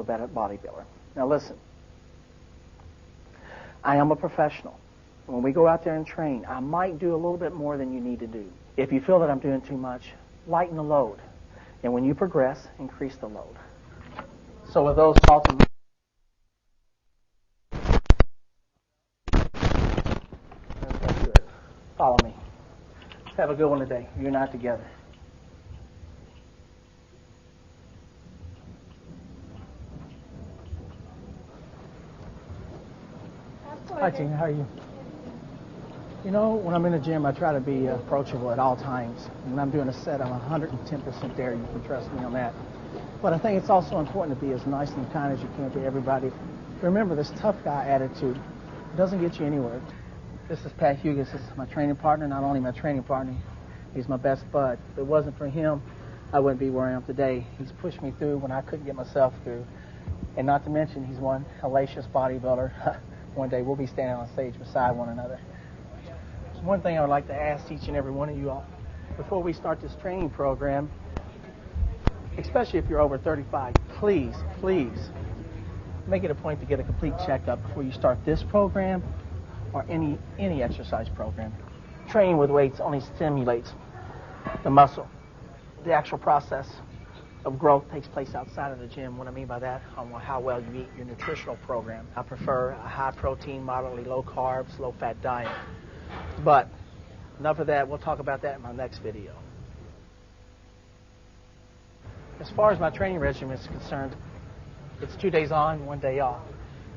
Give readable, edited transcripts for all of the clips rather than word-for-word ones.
a better bodybuilder. Now listen, I am a professional. When we go out there and train, I might do a little bit more than you need to do. If you feel that I'm doing too much, lighten the load. And when you progress, increase the load. So with those thoughts in mind, let's do it. Follow me. Let's have a good one today. You and I together. Hi, Tina. How are you? You know, when I'm in the gym, I try to be approachable at all times. When I'm doing a set, I'm 110% there. You can trust me on that. But I think it's also important to be as nice and kind as you can to everybody. Remember, this tough guy attitude doesn't get you anywhere. This is Pat Hughes. This is my training partner. Not only my training partner, he's my best bud. If it wasn't for him, I wouldn't be where I am today. He's pushed me through when I couldn't get myself through. And not to mention, he's one hellacious bodybuilder. One day we'll be standing on stage beside one another. There's one thing I would like to ask each and every one of you all before we start this training program, especially if you're over 35, please make it a point to get a complete checkup before you start this program or any exercise program. Training with weights only stimulates the muscle. The actual process of growth takes place outside of the gym. What I mean by that, on how well you eat, your nutritional program. I prefer a high protein, moderately low carbs, low fat diet. But enough of that. We'll talk about that in my next video. As far as my training regimen is concerned, it's 2 days on, 1 day off.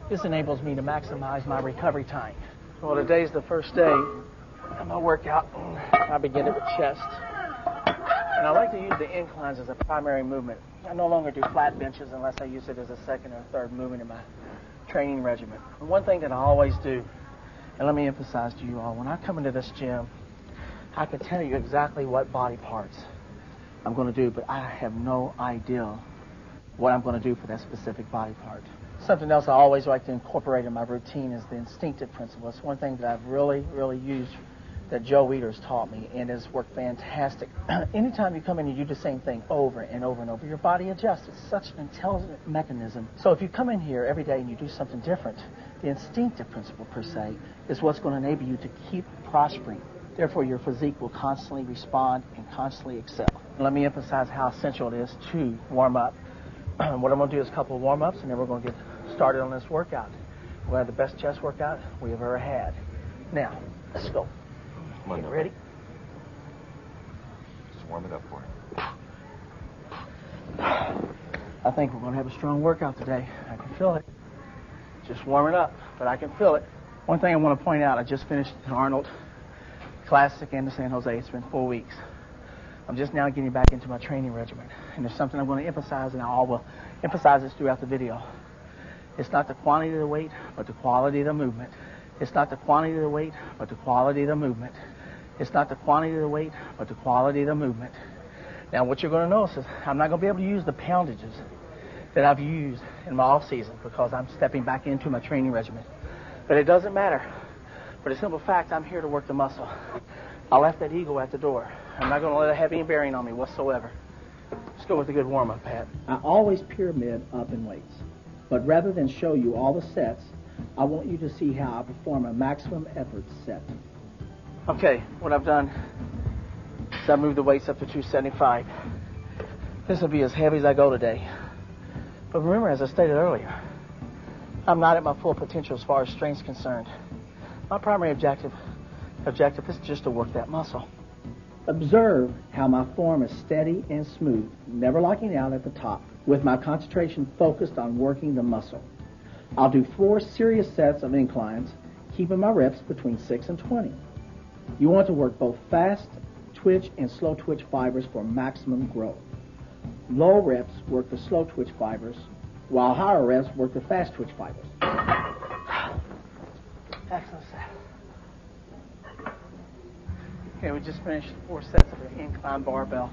This enables me to maximize my recovery time. Well, today's the first day of my workout. I begin it with chest. And I like to use the inclines as a primary movement. I no longer do flat benches unless I use it as a second or third movement in my training regimen. And one thing that I always do, and let me emphasize to you all, when I come into this gym, I can tell you exactly what body parts I'm going to do, but I have no idea what I'm going to do for that specific body part. Something else I always like to incorporate in my routine is the instinctive principle. It's one thing that I've really used that Joe Weider's taught me, and has worked fantastic. Anytime you come in and you do the same thing over and over and over, your body adjusts. It's such an intelligent mechanism. So if you come in here every day and you do something different, the instinctive principle, per se, is what's going to enable you to keep prospering. Therefore, your physique will constantly respond and constantly excel. Let me emphasize how essential it is to warm up. What I'm going to do is a couple of warm-ups, and then we're going to get started on this workout. We'll have the best chest workout we have ever had. Now, let's go. Come on, Get ready? Just warm it up for it. I think we're going to have a strong workout today. I can feel it. Just warming up, but I can feel it. One thing I want to point out, I just finished an Arnold Classic in San Jose. It's been 4 weeks. I'm just now getting back into my training regimen. And there's something I'm going to emphasize, and I will emphasize this throughout the video. It's not the quantity of the weight, but the quality of the movement. It's not the quantity of the weight, but the quality of the movement. It's not the quantity of the weight, but the quality of the movement. Now, what you're going to notice is I'm not going to be able to use the poundages that I've used in my off season because I'm stepping back into my training regimen. But it doesn't matter. For the simple fact, I'm here to work the muscle. I left that ego at the door. I'm not going to let it have any bearing on me whatsoever. Let's go with a good warm-up, Pat. I always pyramid up in weights. But rather than show you all the sets, I want you to see how I perform a maximum effort set. Okay, what I've done is I've moved the weights up to 275. This will be as heavy as I go today. But remember, as I stated earlier, I'm not at my full potential as far as strength is concerned. My primary objective is just to work that muscle. Observe how my form is steady and smooth, never locking out at the top, with my concentration focused on working the muscle. I'll do 4 serious sets of inclines, keeping my reps between 6 and 20. You want to work both fast twitch and slow twitch fibers for maximum growth. Low reps work the slow twitch fibers, while higher reps work the fast twitch fibers. Excellent set. Okay, we just finished 4 sets of an incline barbell.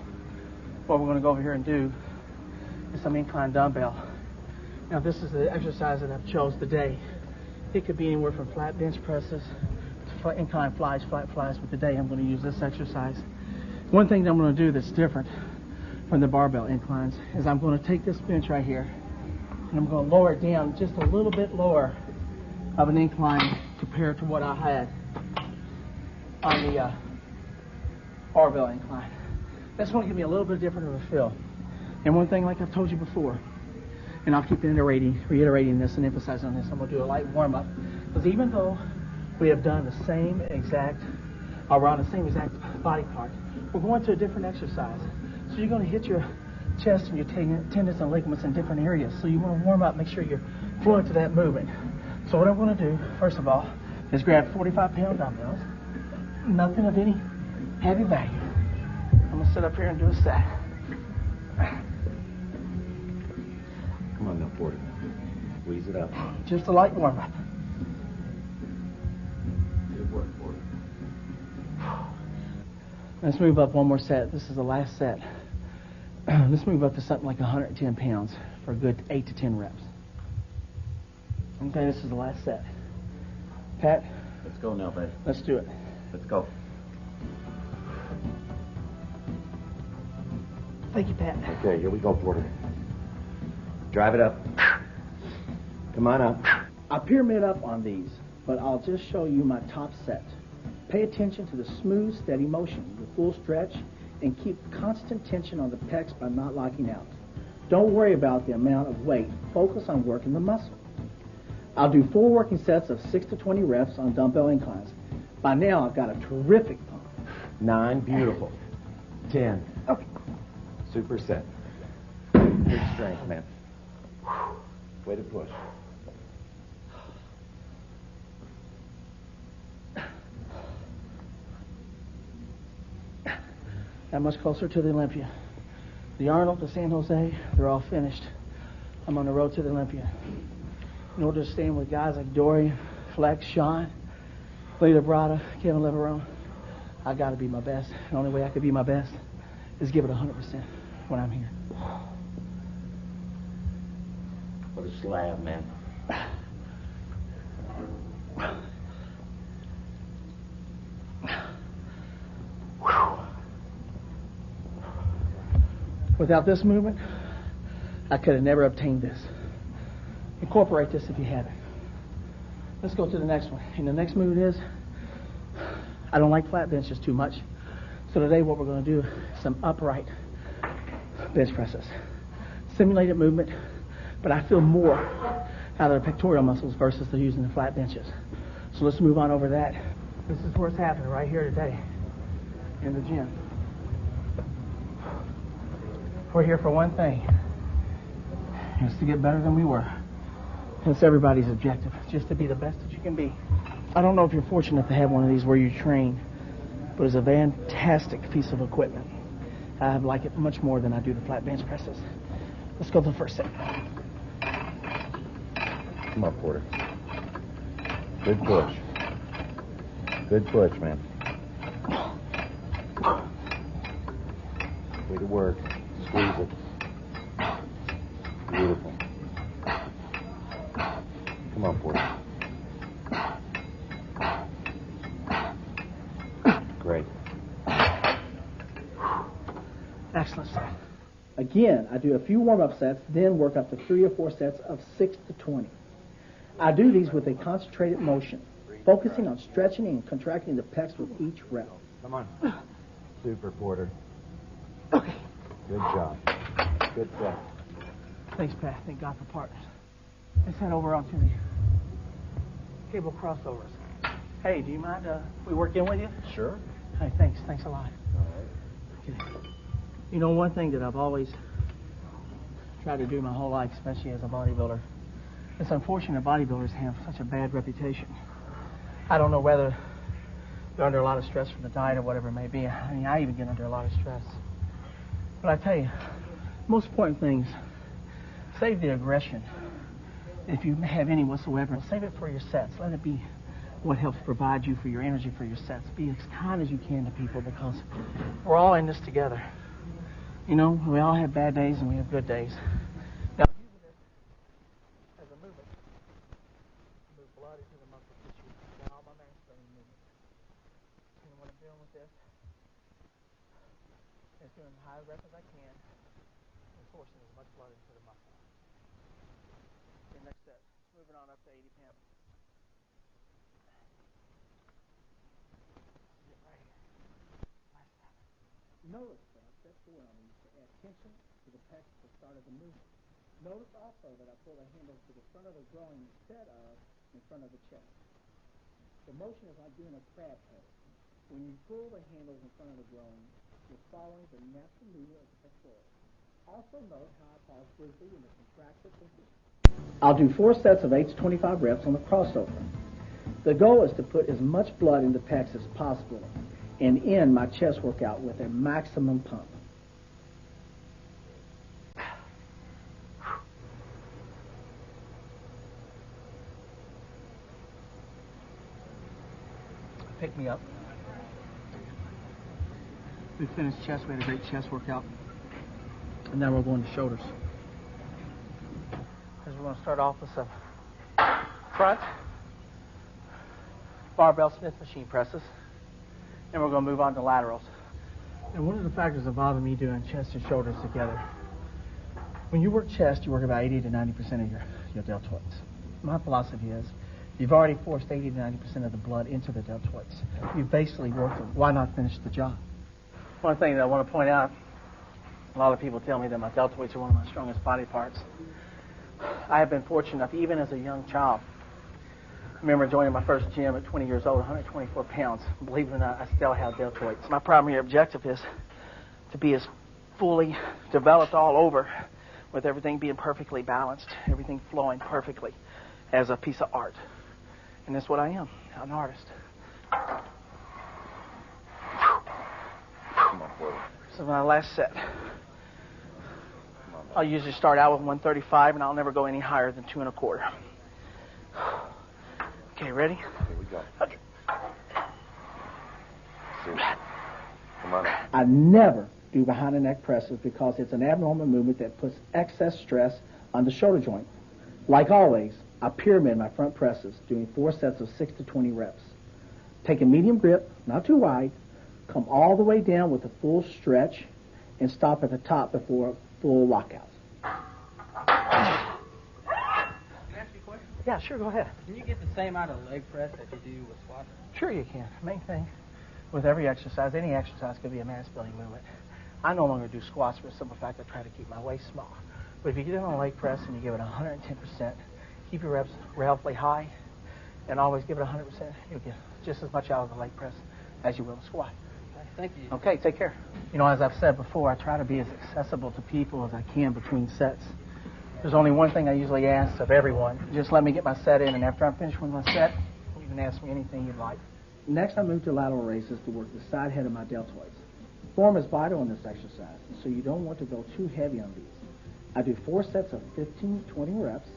What we're going to go over here and do is some incline dumbbell. Now, this is the exercise that I've chose today. It could be anywhere from flat bench presses to incline flies, flat flies, but today I'm going to use this exercise. One thing that I'm going to do that's different from the barbell inclines is I'm going to take this bench right here, And I'm going to lower it down just a little bit lower of an incline compared to what I had on the barbell incline. That's going to give me a little bit different of a feel. And one thing, like I've told you before, and I'll keep reiterating this and emphasizing on this, I'm going to do a light warm-up. Because even though we have done the same exact, or on the same exact body part, we're going to a different exercise. So you're going to hit your chest and your tendons and ligaments in different areas. So you want to warm up, make sure you're fluent to that movement. So what I'm going to do, first of all, is grab 45-pound dumbbells, nothing of any heavy value. I'm going to sit up here and do a set. Come on now, Porter. Squeeze it up. Just a light warm-up. Good work, Porter. Let's move up one more set. This is the last set. Let's move up to something like 110 pounds for a good 8 to 10 reps. Okay, this is the last set. Pat? Let's go now, babe. Let's do it. Let's go. Thank you, Pat. Okay, here we go, Porter. Drive it up. Come on up. I pyramid up on these, but I'll just show you my top set. Pay attention to the smooth, steady motion, the full stretch, and keep constant tension on the pecs by not locking out. Don't worry about the amount of weight. Focus on working the muscle. I'll do 4 working sets of 6 to 20 reps on dumbbell inclines. By now, I've got a terrific pump. 9, beautiful. 10. Okay. Super set. Good strength, man. Way to push. That much closer to the Olympia. The Arnold, the San Jose, they're all finished. I'm on the road to the Olympia. In order to stand with guys like Dorian, Flex, Sean, Lita Brada, Kevin Leverone, I got to be my best. The only way I could be my best is give it 100% when I'm here. What a slab, man. Without this movement, I could have never obtained this. Incorporate this if you haven't. Let's go to the next one. And the next movement is, I don't like flat benches too much. So today what we're going to do is some upright bench presses. Simulated movement, but I feel more out of the pectoral muscles versus the using the flat benches. So let's move on over that. This is where it's happening right here today in the gym. We're here for one thing. It's to get better than we were. That's everybody's objective, just to be the best that you can be. I don't know if you're fortunate to have one of these where you train, but it's a fantastic piece of equipment. I like it much more than I do the flat bench presses. Let's go to the first set. Come on, Porter. Good push. Good push, man. Way to work. Squeeze it. Beautiful. Come on, Porter. Great. Excellent set. Again, I do a few warm-up sets, then work up to 3 or 4 sets of 6 to 20. I do these with a concentrated motion, focusing on stretching and contracting the pecs with each rep. Come on. Super, Porter. Okay. Good job. Good set. Thanks, Pat. Thank God for partners. Let's head over onto the cable crossovers. Hey, do you mind we work in with you? Sure. Hey, thanks. Thanks a lot. All right. Okay. You know, one thing that I've always tried to do my whole life, especially as a bodybuilder, it's unfortunate bodybuilders have such a bad reputation. I don't know whether they're under a lot of stress from the diet or whatever it may be. I mean, I even get under a lot of stress. But I tell you, most important things, save the aggression. If you have any whatsoever, save it for your sets. Let it be what helps provide you for your energy for your sets. Be as kind as you can to people, because we're all in this together. You know, we all have bad days and we have good days. Now, I'm using this as a movement to move blood into the muscle tissue and all my mass-training movements. And what I'm doing with this is doing as high a rep as I can and forcing as much blood into the muscle. Okay, next set. Moving on up to 80 pounds. Get right here. Last time. Notice that step 4 on these to add tension to the pecs at the start of the movement. Notice also that I pull the handles to the front of the groin instead of in front of the chest. The motion is like doing a crab pose. When you pull the handles in front of the groin, you're following the natural movement of the pectoral. Also note how I pause briefly in the contracted position. I'll do 4 sets of 8 to 25 reps on the crossover. The goal is to put as much blood into pecs as possible and end my chest workout with a maximum pump. Pick me up. We finished chest. We had a great chest workout. And now we're going to shoulders. Because we're going to start off with some front barbell Smith machine presses. And we're going to move on to laterals. And one of the factors that bother me doing chest and shoulders together, when you work chest, you work about 80 to 90% of your deltoids. My philosophy is, you've already forced 80 to 90% of the blood into the deltoids. You've basically worked them. Why not finish the job? One thing that I want to point out, a lot of people tell me that my deltoids are one of my strongest body parts. I have been fortunate enough, even as a young child. I remember joining my first gym at 20 years old, 124 pounds. Believe it or not, I still have deltoids. My primary objective is to be as fully developed all over, with everything being perfectly balanced, everything flowing perfectly as a piece of art. And that's what I am, an artist. Come on forward. So my last set. I'll usually start out with 135, and I'll never go any higher than 2 1/4. Okay, ready? Here we go. Okay. Come on up. I never do behind the neck presses because it's an abnormal movement that puts excess stress on the shoulder joint. Like always, I pyramid my front presses, doing 4 sets of 6 to 20 reps. Take a medium grip, not too wide, come all the way down with a full stretch, and stop at the top before a full lockout. Can I ask you a question? Yeah, sure, go ahead. Can you get the same amount of leg press that you do with squats? Sure you can. Main thing with every exercise, any exercise could be a mass building movement. I no longer do squats for the simple fact I try to keep my waist small. But if you get in on a leg press and you give it 110%, keep your reps relatively high, and always give it 100%, you'll get just as much out of the leg press as you will the squat. Okay, thank you. Okay, take care. You know, as I've said before, I try to be as accessible to people as I can between sets. There's only one thing I usually ask of everyone. Just let me get my set in, and after I'm finished with my set, you can ask me anything you'd like. Next, I move to lateral raises to work the side head of my deltoids. Form is vital in this exercise, so you don't want to go too heavy on these. I do 4 sets of 15 to 20 reps,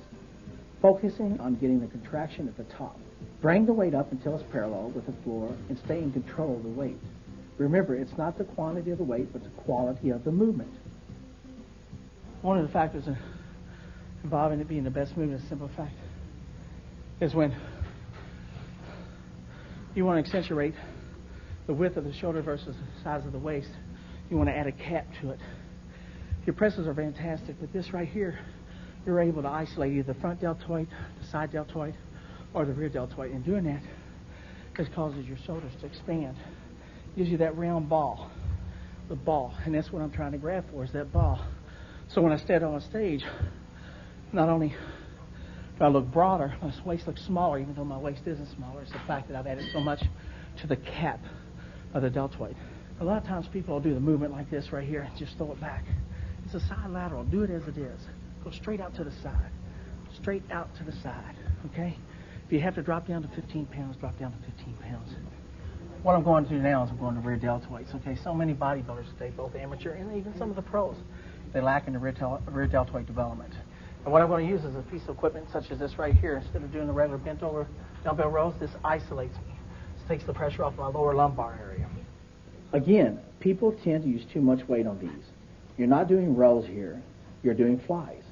focusing on getting the contraction at the top. Bring the weight up until it's parallel with the floor and stay in control of the weight. Remember, it's not the quantity of the weight, but the quality of the movement. One of the factors involving it being the best movement, a simple fact, is when you want to accentuate the width of the shoulder versus the size of the waist, you want to add a cap to it. Your presses are fantastic, but this right here, you're able to isolate either the front deltoid, the side deltoid, or the rear deltoid. And doing that, this causes your shoulders to expand. Gives you that round ball, the ball. And that's what I'm trying to grab for, is that ball. So when I stand on stage, not only do I look broader, my waist looks smaller, even though my waist isn't smaller. It's the fact that I've added so much to the cap of the deltoid. A lot of times people will do the movement like this right here and just throw it back. It's a side lateral. Do it as it is. Go straight out to the side. Straight out to the side, okay? If you have to drop down to 15 pounds, drop down to 15 pounds. What I'm going to do now is I'm going to rear deltoids, okay? So many bodybuilders today, both amateur and even some of the pros, they lack in the rear deltoid development. And what I'm going to use is a piece of equipment such as this right here. Instead of doing the regular bent over dumbbell rows, this isolates me. This takes the pressure off my lower lumbar area. Again, people tend to use too much weight on these. You're not doing rows here. You're doing flies.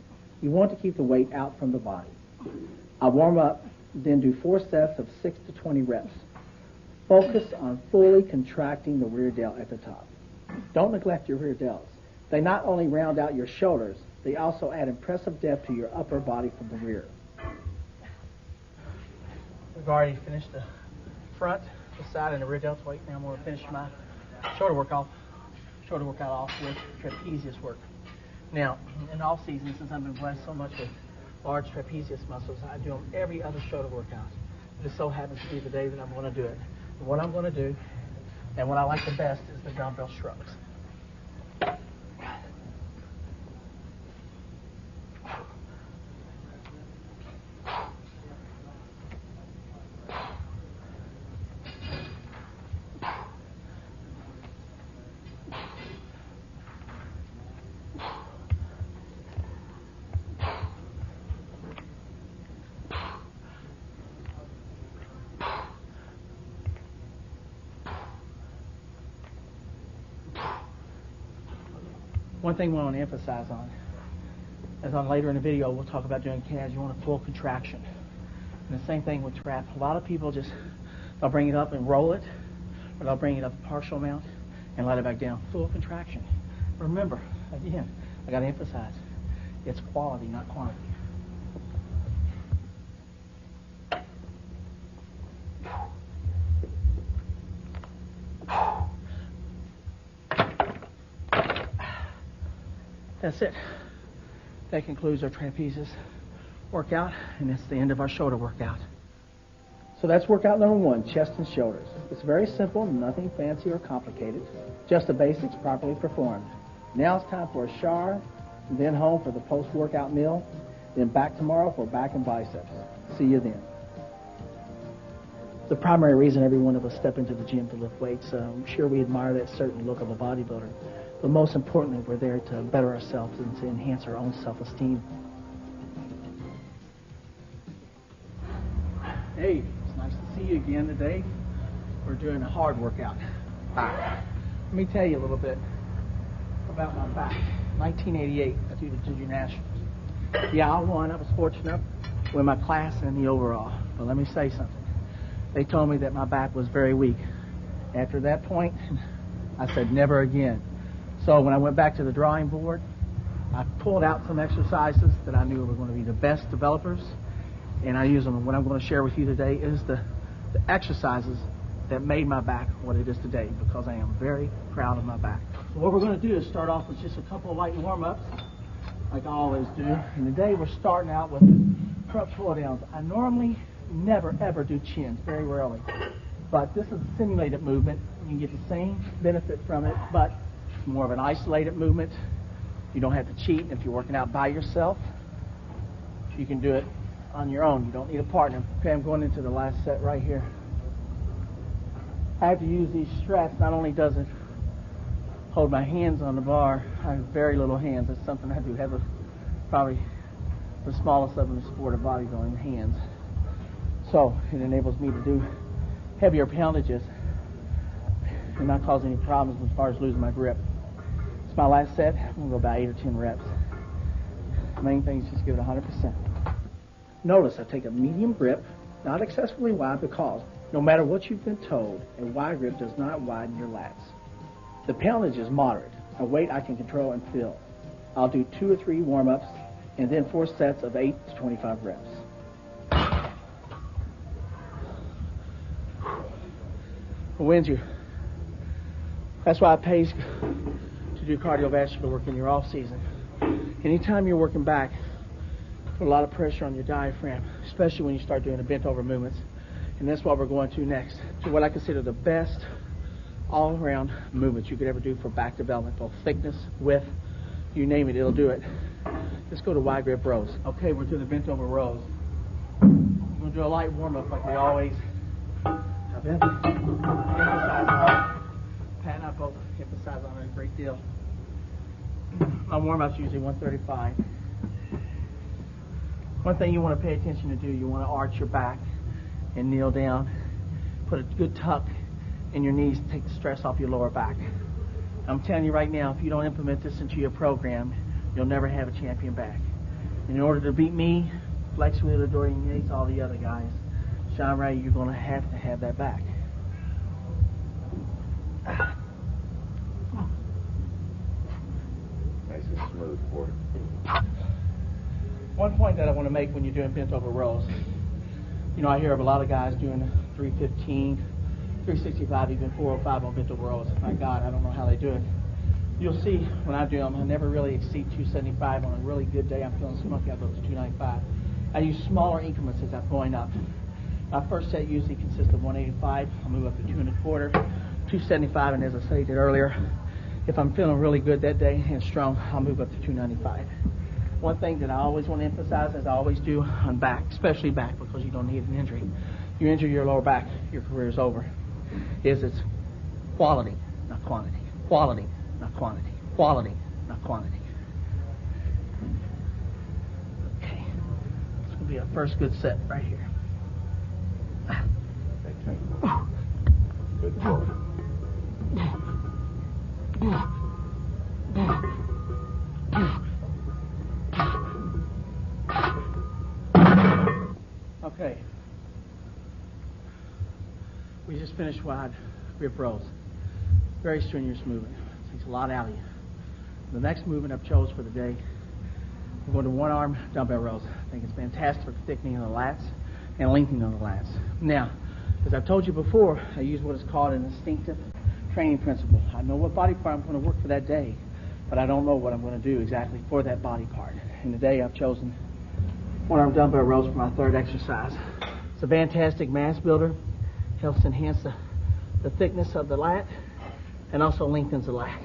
You want to keep the weight out from the body. I warm up, then do 4 sets of 6 to 20 reps. Focus on fully contracting the rear delt at the top. Don't neglect your rear delts. They not only round out your shoulders, they also add impressive depth to your upper body from the rear. We've already finished the front, the side, and the rear delts weight. Now I'm going to finish my shoulder workout off with trapezius work. Now, in off season, since I've been blessed so much with large trapezius muscles, I do them every other shoulder workout. This so happens to be the day that I'm going to do it. And what I'm going to do, and what I like the best, is the dumbbell shrugs. One thing we want to emphasize on, as on later in the video, we'll talk about doing calves. You want a full contraction. And the same thing with trap. A lot of people they'll bring it up and roll it, or they'll bring it up a partial amount and let it back down. Full contraction. Remember, again, I got to emphasize, it's quality, not quantity. That's it. That concludes our trapezius workout, and that's the end of our shoulder workout. So that's workout number 1, chest and shoulders. It's very simple, nothing fancy or complicated, just the basics properly performed. Now it's time for a shower, and then home for the post-workout meal, then back tomorrow for back and biceps. See you then. The primary reason every one of us step into the gym to lift weights, I'm sure we admire that certain look of a bodybuilder. But most importantly, we're there to better ourselves and to enhance our own self-esteem. Hey, it's nice to see you again today. We're doing a hard workout. Let me tell you a little bit about my back. 1988, I did the Junior Nationals. Yeah, I won. I was fortunate enough to win my class and the overall. But let me say something. They told me that my back was very weak. After that point, I said never again. So when I went back to the drawing board, I pulled out some exercises that I knew were going to be the best developers, and I use them. And what I'm going to share with you today is the exercises that made my back what it is today, because I am very proud of my back. So what we're going to do is start off with just a couple of light warm-ups, like I always do. And today we're starting out with front pull-downs. I normally never, ever do chins, very rarely. But this is a simulated movement. You can get the same benefit from it, but more of an isolated movement. You don't have to cheat. If you're working out by yourself, you can do it on your own. You don't need a partner. Okay, I'm going into the last set right here. I have to use these straps. Not only does it hold my hands on the bar, I have very little hands. That's something I do have, probably the smallest of them in the sport of bodybuilding, hands. So it enables me to do heavier poundages and not cause any problems as far as losing my grip. It's my last set. I'm going to go about 8 or 10 reps. The main thing is just give it 100%. Notice I take a medium grip, not excessively wide, because no matter what you've been told, a wide grip does not widen your lats. The poundage is moderate, a weight I can control and feel. I'll do 2 or 3 warm-ups and then 4 sets of 8 to 25 reps. Wins you. That's why it pays to do cardiovascular work in your off season. Anytime you're working back, put a lot of pressure on your diaphragm, especially when you start doing the bent over movements. And that's what we're going to next, to what I consider the best all-around movements you could ever do for back development, both thickness, width, you name it, it'll do it. Let's go to wide grip rows. Okay, we're to the bent over rows. We're going to do a light warm-up like we always have emphasized on. Pat and I both emphasize on it a great deal. My warm-up's usually 135. One thing you want to pay attention to do, you want to arch your back and kneel down. Put a good tuck in your knees to take the stress off your lower back. I'm telling you right now, if you don't implement this into your program, you'll never have a champion back. And in order to beat me, Flex Wheeler, Dorian Yates, all the other guys, Sean Ray, you're going to have that back. Nice and smooth for it. One point that I want to make when you're doing bent over rows, You know, I hear of a lot of guys doing 315, 365, even 405 on bento rows. My God, I don't know how they do it. You'll see when I do them, I never really exceed 275. On a really good day, I'm feeling spunky, I go to 295. I use smaller increments as I'm going up. My first set usually consists of 185. I'll move up to 2 1/4, 275, and as I stated earlier, if I'm feeling really good that day and strong, I'll move up to 295. One thing that I always want to emphasize, as I always do on back, especially back, because you don't need an injury. You injure your lower back, your career is over. It's quality, not quantity. Quality, not quantity. Quality, not quantity. Okay. It's going to be our first good set right here. Good job. Okay. We just finished wide grip rows. Very strenuous movement. Takes a lot out of you. The next movement I've chose for the day, we're going to one-arm dumbbell rows. I think it's fantastic for thickening of the lats and lengthening of the lats. Now, as I've told you before, I use what is called an instinctive training principle. I know what body part I'm going to work for that day, but I don't know what I'm going to do exactly for that body part. And today I've chosen one-arm dumbbell rows for my third exercise. It's a fantastic mass builder. Helps enhance the thickness of the lat and also lengthens the lat.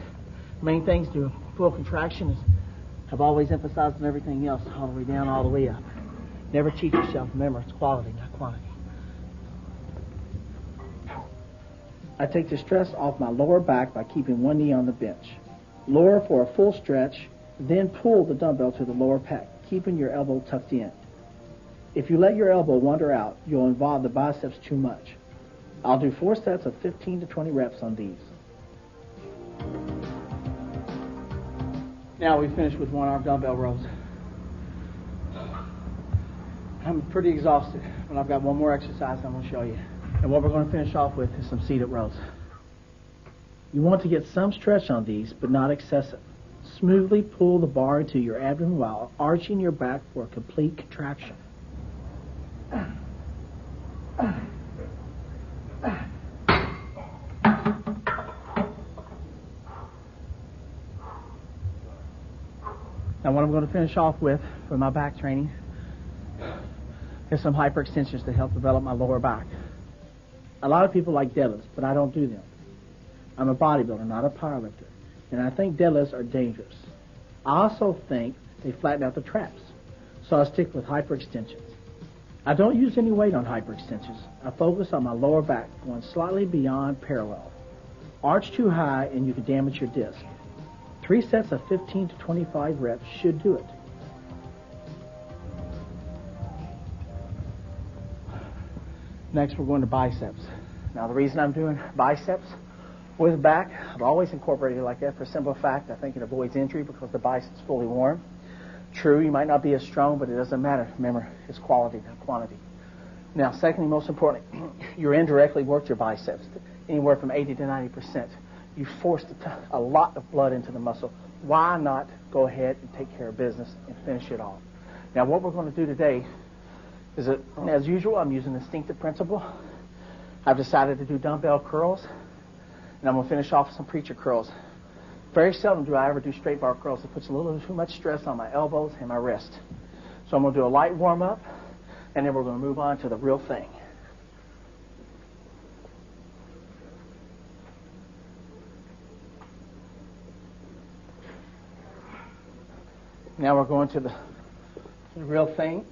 Main things do full contraction. I've always emphasized on everything else, all the way down, all the way up. Never cheat yourself. Remember, it's quality, not quantity. I take the stress off my lower back by keeping one knee on the bench. Lower for a full stretch, then pull the dumbbell to the lower pec, keeping your elbow tucked in. If you let your elbow wander out, you'll involve the biceps too much. I'll do 4 sets of 15 to 20 reps on these. Now we finished with one-arm dumbbell rows. I'm pretty exhausted, but I've got one more exercise I'm going to show you. And what we're going to finish off with is some seated rows. You want to get some stretch on these, but not excessive. Smoothly pull the bar into your abdomen while arching your back for a complete contraction. Now what I'm going to finish off with for my back training is some hyperextensions to help develop my lower back. A lot of people like deadlifts, but I don't do them. I'm a bodybuilder, not a powerlifter, and I think deadlifts are dangerous. I also think they flatten out the traps, so I stick with hyperextensions. I don't use any weight on hyperextensions. I focus on my lower back, going slightly beyond parallel. Arch too high and you can damage your disc. 3 sets of 15 to 25 reps should do it. Next, we're going to biceps. Now, the reason I'm doing biceps with back, I've always incorporated it like that for a simple fact. I think it avoids injury because the bicep's fully warm. True, you might not be as strong, but it doesn't matter. Remember, it's quality, not quantity. Now, secondly, most importantly, you indirectly worked your biceps, anywhere from 80 to 90%. You forced a lot of blood into the muscle. Why not go ahead and take care of business and finish it off? Now, what we're going to do today is that, as usual, I'm using the instinctive principle. I've decided to do dumbbell curls, and I'm going to finish off with some preacher curls. Very seldom do I ever do straight bar curls. It puts a little too much stress on my elbows and my wrist. So I'm going to do a light warm-up, and then we're going to move on to the real thing. Now we're going to the real thing.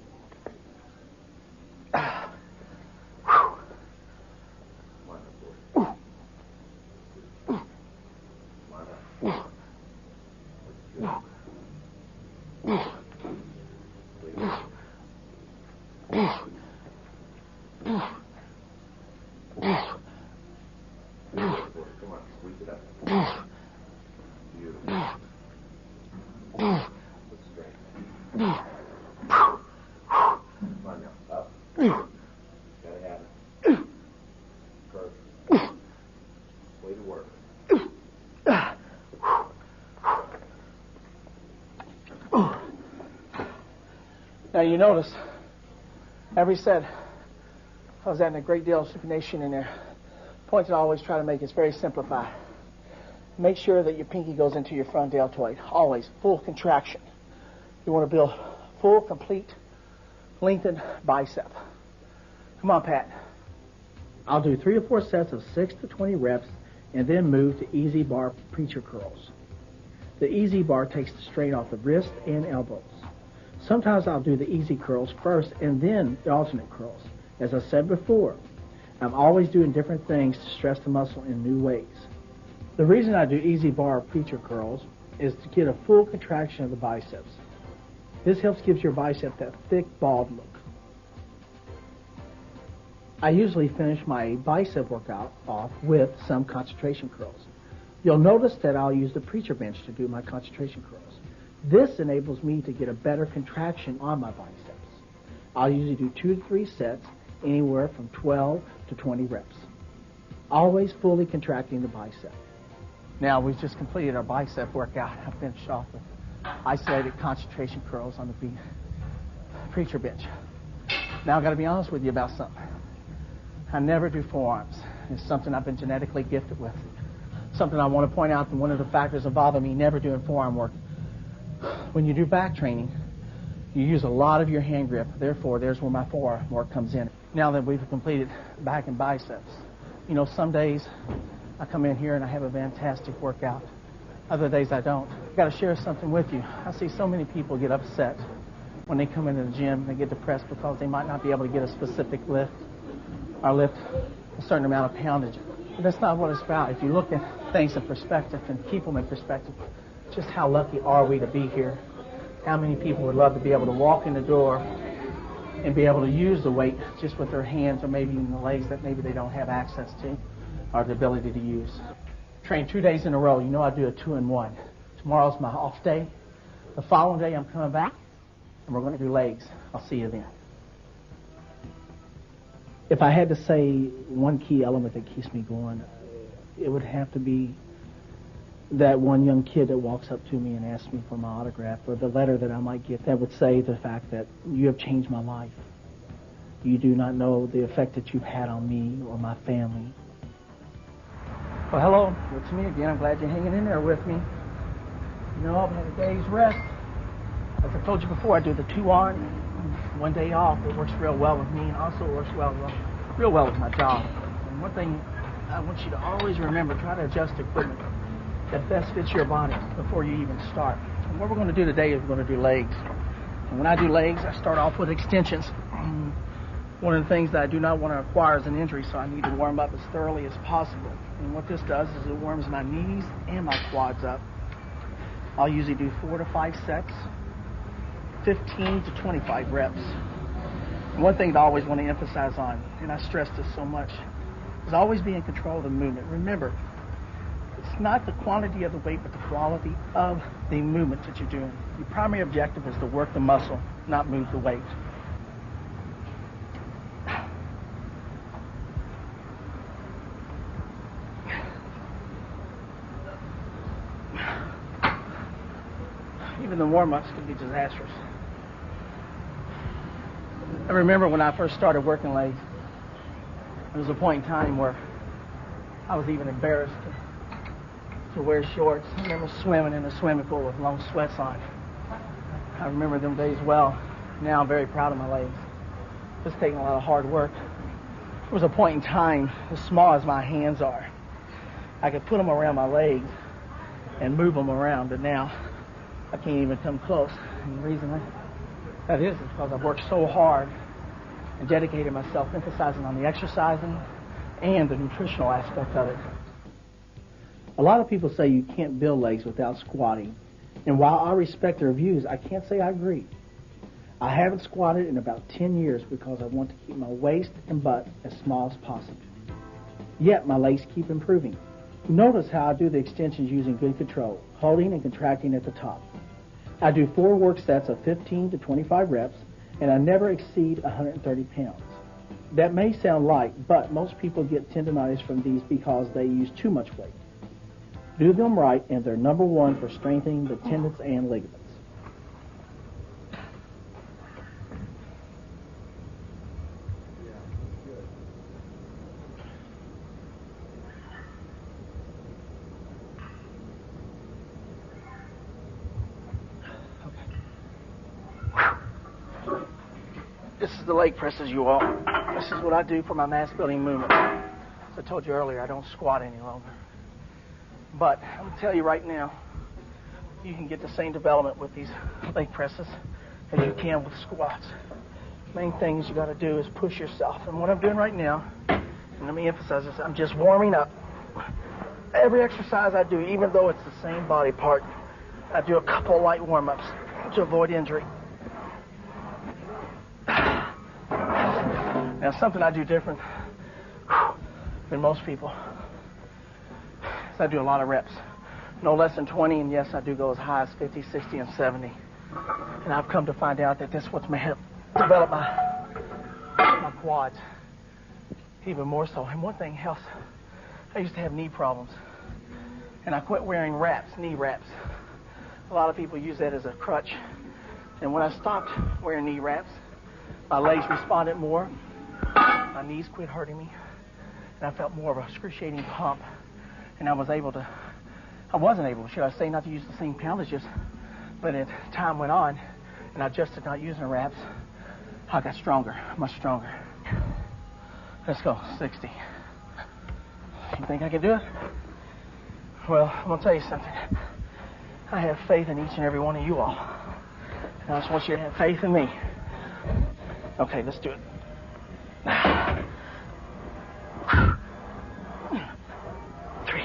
Now you notice every set I was adding a great deal of supination in there. Point that I always try to make is very simplified. Make sure that your pinky goes into your front deltoid. Always full contraction. You want to build full, complete, lengthened bicep. Come on, Pat. I'll do 3 or 4 sets of 6 to 20 reps and then move to easy bar preacher curls. The easy bar takes the strain off the wrist and elbows. Sometimes I'll do the easy curls first and then the alternate curls. As I said before, I'm always doing different things to stress the muscle in new ways. The reason I do easy bar preacher curls is to get a full contraction of the biceps. This helps give your bicep that thick, bald look. I usually finish my bicep workout off with some concentration curls. You'll notice that I'll use the preacher bench to do my concentration curls. This enables me to get a better contraction on my biceps. I'll usually do 2 to 3 sets, anywhere from 12 to 20 reps. Always fully contracting the bicep. Now, we've just completed our bicep workout. I finished off with isolated concentration curls on the preacher bench. Now, I've got to be honest with you about something. I never do forearms. It's something I've been genetically gifted with. Something I want to point out that one of the factors involving me never doing forearm work. When you do back training, you use a lot of your hand grip. Therefore, there's where my forearm work comes in. Now that we've completed back and biceps, you know, some days I come in here and I have a fantastic workout. Other days I don't. I've got to share something with you. I see so many people get upset when they come into the gym. They get depressed because they might not be able to get a specific lift or lift a certain amount of poundage. But that's not what it's about. If you look at things in perspective and keep them in perspective, just how lucky are we to be here? How many people would love to be able to walk in the door and be able to use the weight just with their hands or maybe even the legs that maybe they don't have access to or the ability to use. Train 2 days in a row. You know I do a 2-in-1. Tomorrow's my off day. The following day I'm coming back and we're going to do legs. I'll see you then. If I had to say one key element that keeps me going, it would have to be that one young kid that walks up to me and asks me for my autograph, or the letter that I might get that would say the fact that you have changed my life. You do not know the effect that you've had on me or my family. Well, hello. It's me again. I'm glad you're hanging in there with me. You know, I've had a day's rest. As I told you before, I do the 2 on, 1 day off. It works real well with me, and also works real well with my job. And one thing I want you to always remember, try to adjust equipment that best fits your body before you even start. And what we're going to do today is we're going to do legs. And when I do legs, I start off with extensions. One of the things that I do not want to acquire is an injury, so I need to warm up as thoroughly as possible. And what this does is it warms my knees and my quads up. I'll usually do 4 to 5 sets, 15 to 25 reps. And one thing that I always want to emphasize on, and I stress this so much, is always be in control of the movement. Remember, it's not the quantity of the weight, but the quality of the movement that you're doing. Your primary objective is to work the muscle, not move the weight. Even the warm-ups can be disastrous. I remember when I first started working legs, there was a point in time where I was even embarrassed to wear shorts. I remember swimming in a swimming pool with long sweats on. I remember them days well. Now I'm very proud of my legs. It's taken a lot of hard work. There was a point in time, as small as my hands are, I could put them around my legs and move them around, but now I can't even come close. And the reason that is because I've worked so hard and dedicated myself, emphasizing on the exercising and the nutritional aspect of it. A lot of people say you can't build legs without squatting. And while I respect their views, I can't say I agree. I haven't squatted in about 10 years because I want to keep my waist and butt as small as possible. Yet my legs keep improving. Notice how I do the extensions using good control, holding and contracting at the top. I do 4 work sets of 15 to 25 reps, and I never exceed 130 pounds. That may sound light, but most people get tendonitis from these because they use too much weight. Do them right, and they're number 1 for strengthening the tendons and ligaments. the leg presses, you all. This is what I do for my mass building movement. As I told you earlier, I don't squat any longer. But I'm going to tell you right now, you can get the same development with these leg presses as you can with squats. Main things you got to do is push yourself. And what I'm doing right now, and let me emphasize this, I'm just warming up. Every exercise I do, even though it's the same body part, I do a couple of light warm-ups to avoid injury. Now, something I do different than most people is I do a lot of reps. No less than 20, and yes, I do go as high as 50, 60, and 70. And I've come to find out that this is what's helped develop my quads even more so. And one thing else, I used to have knee problems, and I quit wearing wraps, knee wraps. A lot of people use that as a crutch. And when I stopped wearing knee wraps, my legs responded more, my knees quit hurting me, and I felt more of a excruciating pump. And I wasn't able, should I say, not to use the same poundages, but as time went on, and I adjusted not using the wraps, I got stronger, much stronger. Let's go, 60. You think I can do it? Well, I'm going to tell you something. I have faith in each and every one of you all. And I just want you to have faith in me. Okay, let's do it. 3,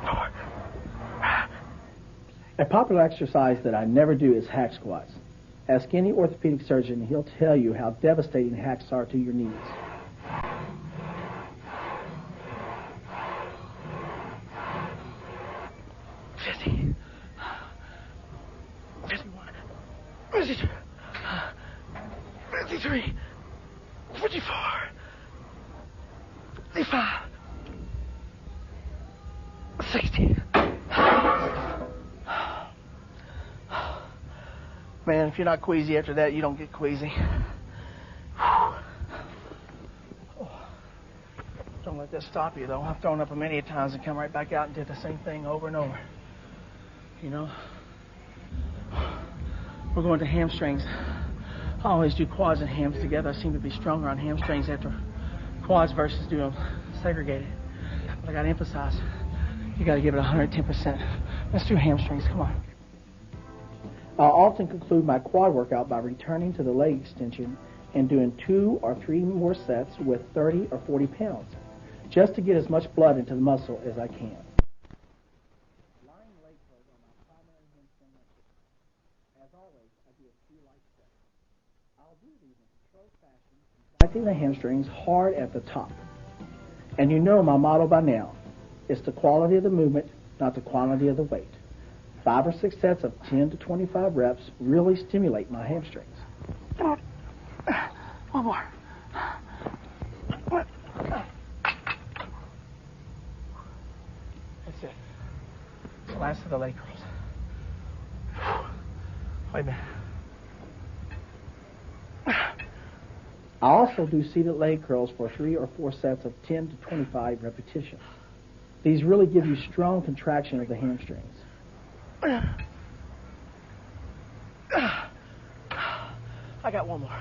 4. A popular exercise that I never do is hack squats. Ask any orthopedic surgeon, and he'll tell you how devastating hacks are to your knees. Man, if you're not queasy after that, you don't get queasy. Don't let that stop you, though. I've thrown up many times and come right back out and did the same thing over and over. You know? We're going to hamstrings. I always do quads and hams together. I seem to be stronger on hamstrings after quads versus doing segregated. But I got to emphasize, you got to give it 110%. Let's do hamstrings. Come on. I'll often conclude my quad workout by returning to the leg extension and doing 2 or 3 more sets with 30 or 40 pounds, just to get as much blood into the muscle as I can. Lying leg curls are my primary hamstring exercise. As always, I do a few light sets. I'll do these in controlled fashion, contracting the hamstrings hard at the top. And you know my motto by now. It's the quality of the movement, not the quantity of the weight. 5 or 6 sets of 10 to 25 reps really stimulate my hamstrings. One more. That's it. The last of the leg curls. Wait a minute. I also do seated leg curls for 3 or 4 sets of 10 to 25 repetitions. These really give you strong contraction of the hamstrings. I got one more.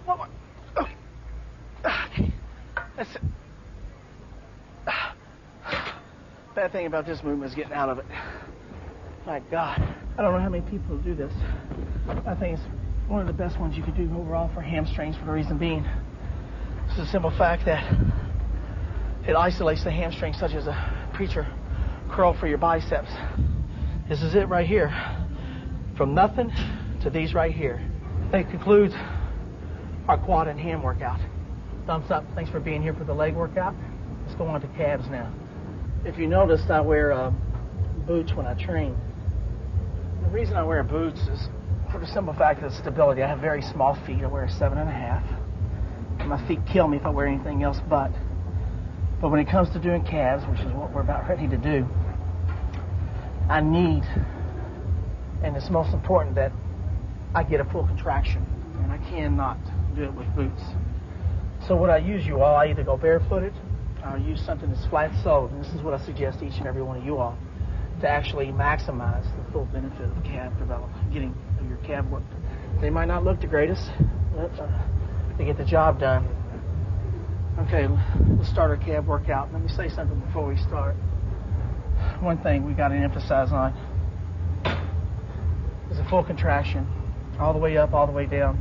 One more. Okay. That's it. Bad thing about this movement is getting out of it. My God. I don't know how many people do this. I think it's one of the best ones you could do overall for hamstrings, for the reason being, it's the simple fact that it isolates the hamstrings, such as a preacher curl for your biceps. This is it right here. From nothing to these right here. That concludes our quad and ham workout. Thumbs up. Thanks for being here for the leg workout. Let's go on to calves now. If you noticed, I wear boots when I train. The reason I wear boots is for the simple fact of stability. I have very small feet. I wear a 7.5. My feet kill me if I wear anything else but when it comes to doing calves, which is what we're about ready to do, I need, and it's most important, that I get a full contraction, and I cannot do it with boots. So what I use, you all, I either go barefooted, or I use something that's flat-soled, and this is what I suggest to each and every one of you all, to actually maximize the full benefit of calf development, getting your calf work They might not look the greatest, but they get the job done. Okay, let's start our calf workout. Let me say something before we start. One thing we got to emphasize on is a full contraction, all the way up, all the way down.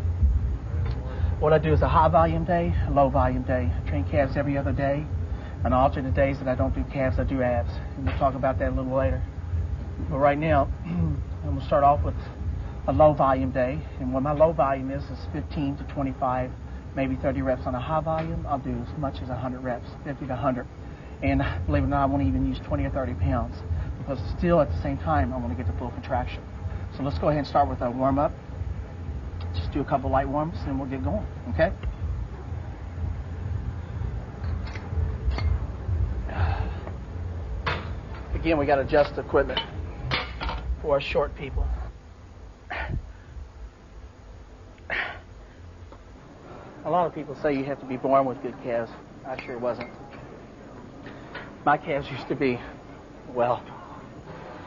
What I do is a high volume day, a low volume day. I train calves every other day. On alternate days that I don't do calves, I do abs. And we'll talk about that a little later. But right now, I'm going to start off with a low volume day. And what my low volume is 15 to 25, maybe 30 reps. On a high volume, I'll do as much as 100 reps, 50 to 100. And believe it or not, I won't even use 20 or 30 pounds because still at the same time, I want to get the full contraction. So let's go ahead and start with a warm-up. Just do a couple light warm-ups and we'll get going, okay? Again, we got to adjust the equipment for us short people. A lot of people say you have to be born with good calves. I sure wasn't. My calves used to be, well,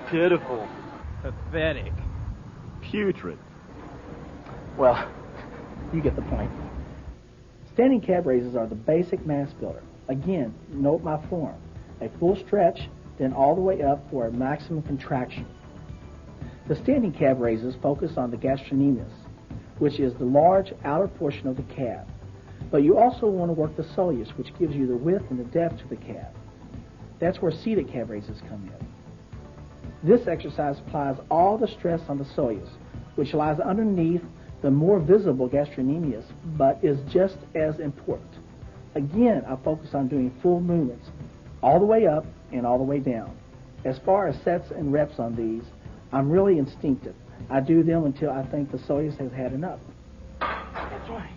Pitiful. Pathetic. Putrid. well, you get the point. Standing calf raises are the basic mass builder. Again, note my form. A full stretch, then all the way up for a maximum contraction. The standing calf raises focus on the gastrocnemius, which is the large outer portion of the calf. But you also want to work the soleus, which gives you the width and the depth to the calf. That's where seated calf raises come in. This exercise applies all the stress on the soleus, which lies underneath the more visible gastrocnemius, but is just as important. Again, I focus on doing full movements, all the way up and all the way down. As far as sets and reps on these, I'm really instinctive. I do them until I think the soleus has had enough. That's right.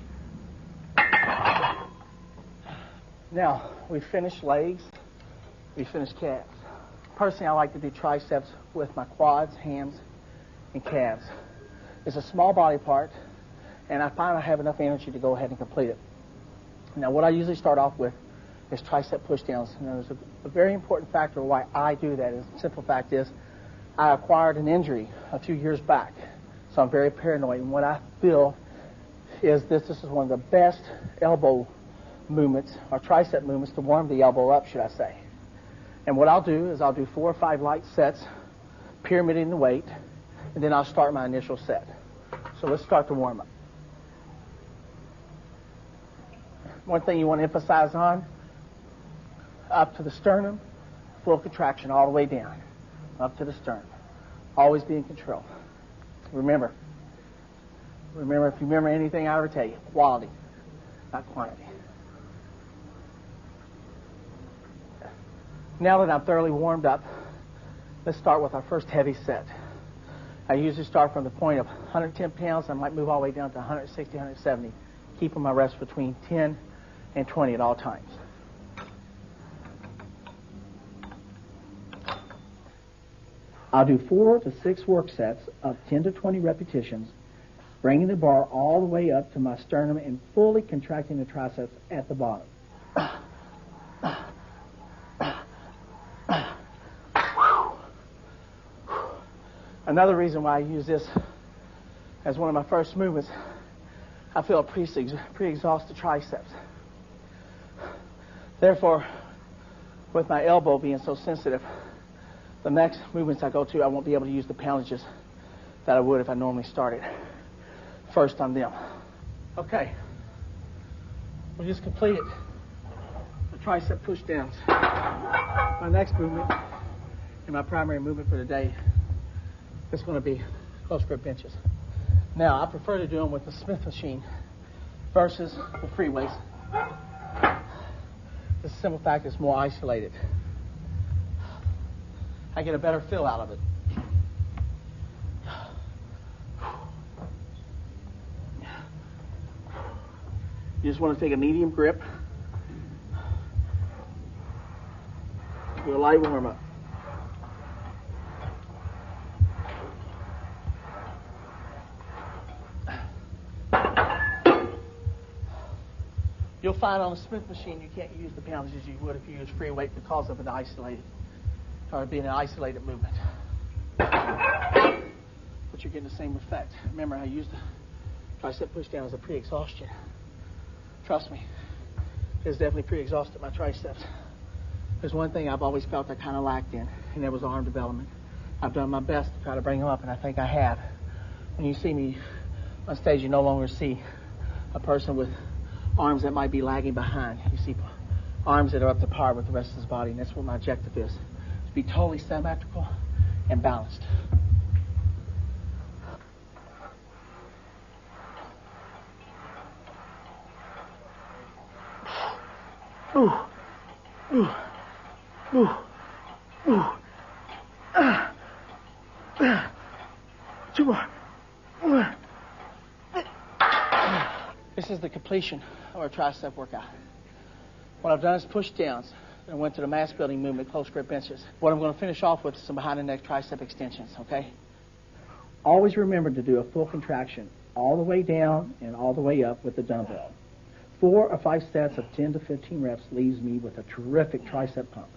Now, we finished legs, we finished calves. Personally, I like to do triceps with my quads, hams, and calves. It's a small body part, and I find I have enough energy to go ahead and complete it. Now, what I usually start off with is tricep pushdowns. And there's a very important factor why I do that. And the simple fact is, I acquired an injury a few years back, so I'm very paranoid. And what I feel is this is one of the best elbow movements, or tricep movements, to warm the elbow up, should I say. And what I'll do is I'll do 4 or 5 light sets, pyramiding the weight, and then I'll start my initial set. So let's start the warm-up. One thing you want to emphasize on, up to the sternum, full contraction all the way down, up to the sternum. Always be in control. Remember, if you remember anything I ever tell you, quality, not quantity. Now that I'm thoroughly warmed up, let's start with our first heavy set. I usually start from the point of 110 pounds. I might move all the way down to 160, 170, keeping my reps between 10 and 20 at all times. I'll do 4 to 6 work sets of 10 to 20 repetitions, bringing the bar all the way up to my sternum and fully contracting the triceps at the bottom. Another reason why I use this as one of my first movements, I feel a pre-exhausted triceps. Therefore, with my elbow being so sensitive, the next movements I go to, I won't be able to use the poundages that I would if I normally started first on them. Okay, we just completed the tricep push downs. My next movement, and my primary movement for the day, is going to be close grip benches. Now, I prefer to do them with the Smith machine versus the free weights. The simple fact is more isolated. I get a better feel out of it. You just want to take a medium grip, do a light warm-up. You'll find on the Smith machine you can't use the poundages you would if you use free weight because of an isolated, or being an isolated movement. But you're getting the same effect. Remember, I used Tricep push down is a pre-exhaustion. Trust me, it's definitely pre-exhausted my triceps. There's one thing I've always felt I kind of lacked in, and that was arm development. I've done my best to try to bring them up, and I think I have. When you see me on stage, you no longer see a person with arms that might be lagging behind. You see arms that are up to par with the rest of his body, and that's what my objective is, to be totally symmetrical and balanced. Ooh. Ooh. Ooh. Ooh. Two more. This is the completion of our tricep workout. What I've done is push downs and went to the mass building movement, close grip benches. What I'm going to finish off with is some behind the neck tricep extensions, okay? Always remember to do a full contraction all the way down and all the way up with the dumbbell. 4 or 5 sets of 10 to 15 reps leaves me with a terrific tricep pump.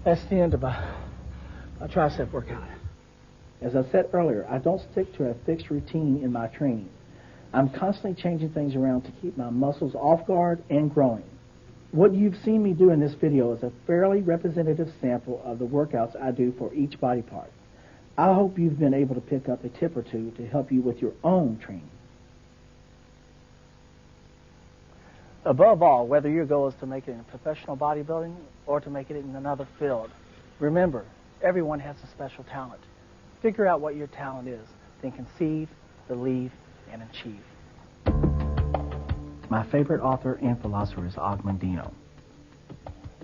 That's the end of my tricep workout. As I said earlier, I don't stick to a fixed routine in my training. I'm constantly changing things around to keep my muscles off guard and growing. What you've seen me do in this video is a fairly representative sample of the workouts I do for each body part. I hope you've been able to pick up a tip or two to help you with your own training. Above all, whether your goal is to make it in professional bodybuilding or to make it in another field, remember, everyone has a special talent. Figure out what your talent is, then conceive, believe, and achieve. My favorite author and philosopher is Agmandino.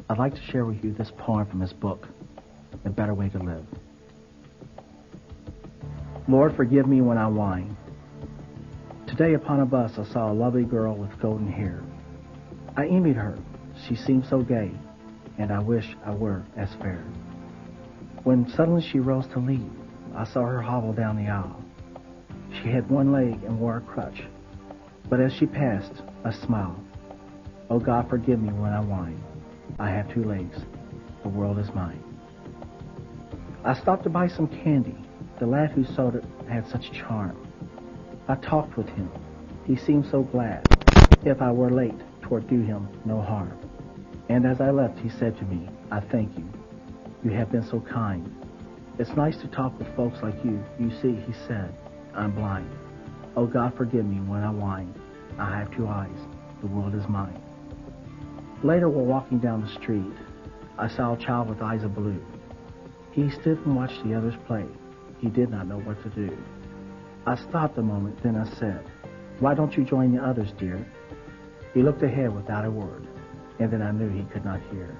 I'd like to share with you this poem from his book, A Better Way to Live. Lord, forgive me when I whine. Today upon a bus I saw a lovely girl with golden hair. I envied her. She seemed so gay, and I wish I were as fair. When suddenly she rose to leave, I saw her hobble down the aisle. She had one leg and wore a crutch, but as she passed, I smiled. Oh God, forgive me when I whine. I have 2 legs. The world is mine. I stopped to buy some candy. The lad who sold it had such charm. I talked with him. He seemed so glad. If I were late, 'twould do him no harm. And as I left, he said to me, I thank you. You have been so kind. It's nice to talk with folks like you. You see, he said, I'm blind. Oh God, forgive me when I whine. I have 2 eyes. The world is mine. Later, while walking down the street, I saw a child with eyes of blue. He stood and watched the others play. He did not know what to do. I stopped a moment, then I said, why don't you join the others, dear? He looked ahead without a word, and then I knew he could not hear.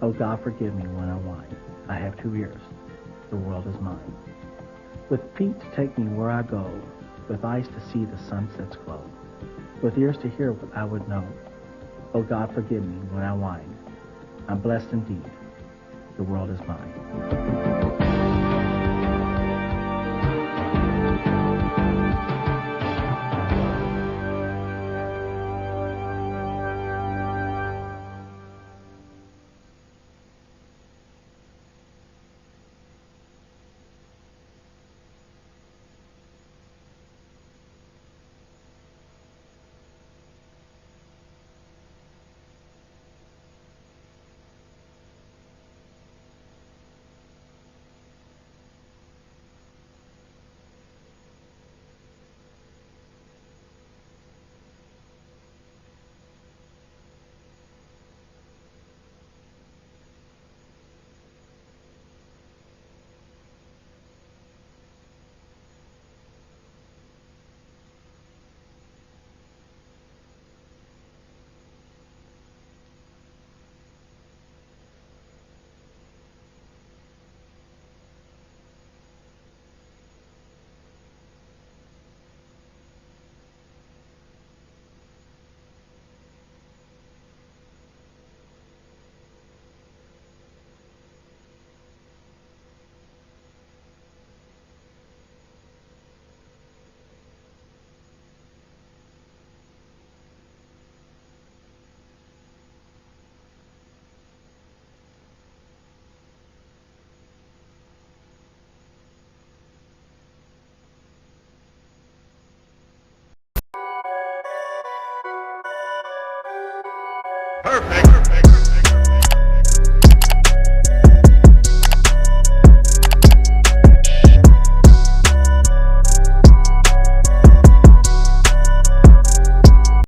Oh God, forgive me when I whine. I have 2 ears. The world is mine. With feet to take me where I go, with eyes to see the sunset's glow, with ears to hear what I would know. Oh God, forgive me when I whine. I'm blessed indeed. The world is mine. Perfect.